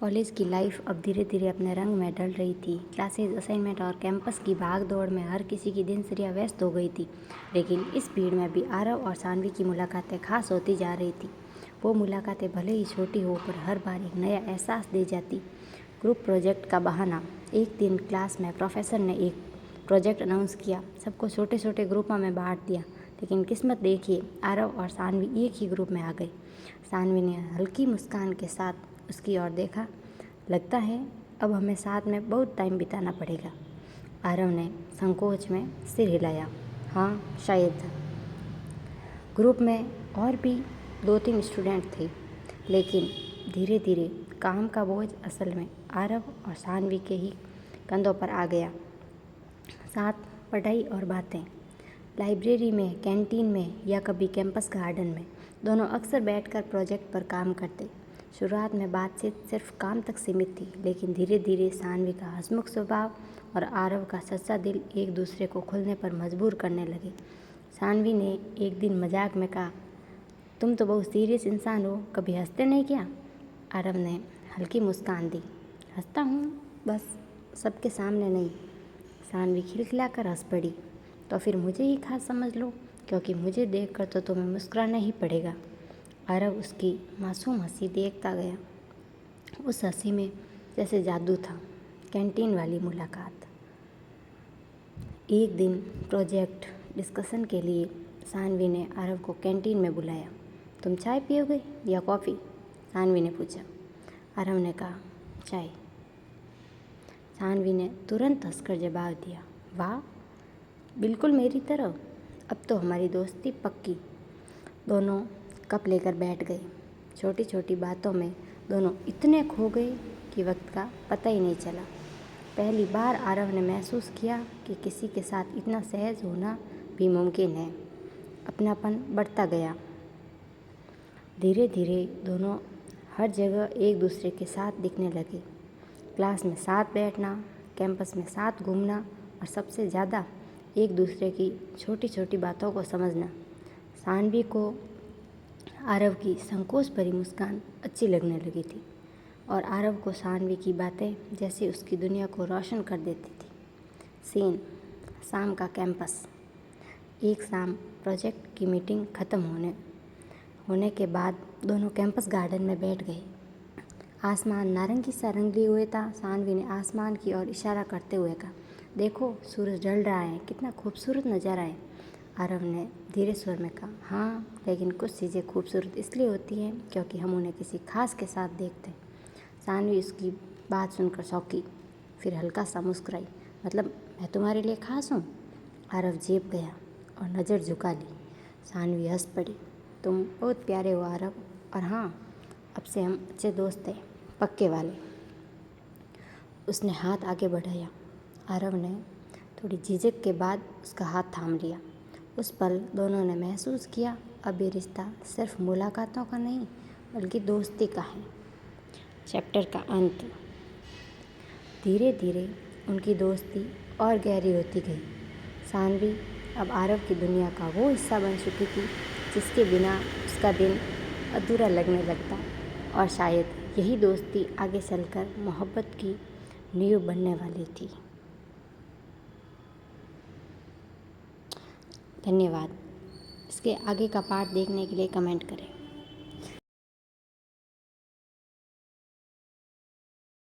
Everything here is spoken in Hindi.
कॉलेज की लाइफ अब धीरे धीरे अपने रंग में ढल रही थी। क्लासेज, असाइनमेंट और कैंपस की भाग दौड़ में हर किसी की दिनचर्या व्यस्त हो गई थी। लेकिन इस भीड़ में भी आरव और सानवी की मुलाकातें खास होती जा रही थी। वो मुलाकातें भले ही छोटी हो पर हर बार एक नया एहसास दे जाती। ग्रुप प्रोजेक्ट का बहाना। एक दिन क्लास में प्रोफेसर ने एक प्रोजेक्ट अनाउंस किया। सबको छोटे छोटे ग्रुपों में बांट दिया। लेकिन किस्मत देखिए, आरव और सानवी एक ही ग्रुप में आ गए। सानवी ने हल्की मुस्कान के साथ उसकी ओर देखा। लगता है अब हमें साथ में बहुत टाइम बिताना पड़ेगा। आरव ने संकोच में सिर हिलाया। हाँ, शायद। ग्रुप में और भी 2-3 स्टूडेंट थे, लेकिन धीरे धीरे काम का बोझ असल में आरव और सानवी के ही कंधों पर आ गया। साथ पढ़ाई और बातें, लाइब्रेरी में, कैंटीन में या कभी कैंपस गार्डन में, दोनों अक्सर बैठकर प्रोजेक्ट पर काम करते। शुरुआत में बातचीत सिर्फ काम तक सीमित थी, लेकिन धीरे धीरे सानवी का हंसमुख स्वभाव और आरव का सच्चा दिल एक दूसरे को खुलने पर मजबूर करने लगे। सानवी ने एक दिन मजाक में कहा, तुम तो बहुत सीरियस इंसान हो, कभी हंसते नहीं क्या? आरव ने हल्की मुस्कान दी। हंसता हूँ, बस सबके सामने नहीं। सानवी खिलखिलाकर हंस पड़ी। तो फिर मुझे ही खास समझ लो, क्योंकि मुझे देखकर तो तुम्हें मुस्कुराना ही पड़ेगा। आरव उसकी मासूम हंसी देखता गया। उस हंसी में जैसे जादू था। कैंटीन वाली मुलाकात। एक दिन प्रोजेक्ट डिस्कशन के लिए सानवी ने आरव को कैंटीन में बुलाया। तुम चाय पियोगे या कॉफ़ी? सानवी ने पूछा। आरव ने कहा, चाय। सानवी ने तुरंत हंसकर जवाब दिया, वाह, बिल्कुल मेरी तरह। अब तो हमारी दोस्ती पक्की। दोनों कप लेकर बैठ गए। छोटी छोटी बातों में दोनों इतने खो गए कि वक्त का पता ही नहीं चला। पहली बार आरव ने महसूस किया कि किसी के साथ इतना सहज होना भी मुमकिन है। अपनापन बढ़ता गया। धीरे धीरे दोनों हर जगह एक दूसरे के साथ दिखने लगे। क्लास में साथ बैठना, कैंपस में साथ घूमना और सबसे ज़्यादा एक दूसरे की छोटी छोटी बातों को समझना। सानवी को आरव की संकोच भरी मुस्कान अच्छी लगने लगी थी और आरव को सानवी की बातें जैसे उसकी दुनिया को रोशन कर देती थी। सीन, शाम का कैंपस। एक शाम प्रोजेक्ट की मीटिंग ख़त्म होने के बाद दोनों कैंपस गार्डन में बैठ गए। आसमान नारंगी सा रंगली हुए था। सानवी ने आसमान की ओर इशारा करते हुए कहा, देखो सूरज ढल रहा है, कितना खूबसूरत नज़ारा है। आरव ने धीरे स्वर में कहा, हाँ, लेकिन कुछ चीज़ें खूबसूरत इसलिए होती हैं क्योंकि हम उन्हें किसी खास के साथ देखते हैं। सानवी उसकी बात सुनकर चौंकी, फिर हल्का सा मुस्कुराई। मतलब मैं तुम्हारे लिए खास हूँ? आरव झेप गया और नज़र झुका ली। सानवी हंस पड़ी। तुम बहुत प्यारे हो आरव, और हाँ, अब से हम अच्छे दोस्त हैं, पक्के वाले। उसने हाथ आगे बढ़ाया। आरव ने थोड़ी झिझक के बाद उसका हाथ थाम लिया। उस पल दोनों ने महसूस किया, अब ये रिश्ता सिर्फ मुलाकातों का नहीं बल्कि दोस्ती का है। चैप्टर का अंत। धीरे धीरे उनकी दोस्ती और गहरी होती गई। सानवी अब आरव की दुनिया का वो हिस्सा बन चुकी थी जिसके बिना उसका दिन अधूरा लगने लगता, और शायद यही दोस्ती आगे चलकर मोहब्बत की नींव बनने वाली थी। धन्यवाद। इसके आगे का पार्ट देखने के लिए कमेंट करें।